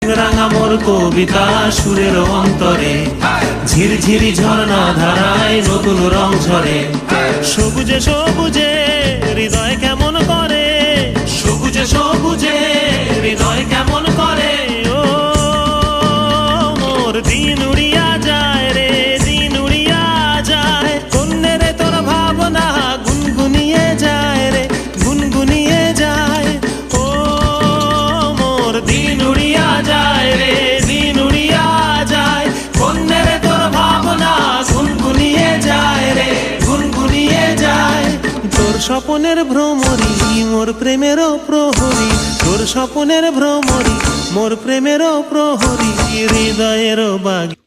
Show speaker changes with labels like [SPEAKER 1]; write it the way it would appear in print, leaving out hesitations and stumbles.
[SPEAKER 1] রাঙা মোর কবিতা সুরের অন্তরে, ঝিরঝিরি ঝর্ণা ধারায় নতুন রং ঝরে। সবুজে সবুজে হৃদয় কেমন করে, সবুজে সবুজে হৃদয় কেমন করে। ও মোর দিন উড়িয়া যায় রে, দিন উড়িয়া যায়। কন্যে রে তোর ভাবনা গুনগুনিয়ে যায় রে, গুনগুনিয়ে যায়। ও মোর দিন উড়িয়া যায় রে, দিন উড়িয়া যায়। কন্যে রে তোর ভাবনা গুনগুনিয়ে যায় রে, গুনগুনিয়ে যায়। তোর স্বপনের ভ্রমরি মোর প্রেমেরও প্রহরী, তোর স্বপনের ভ্রমরি মোর প্রেমেরও প্রহরী, হৃদয়েরও বাগি।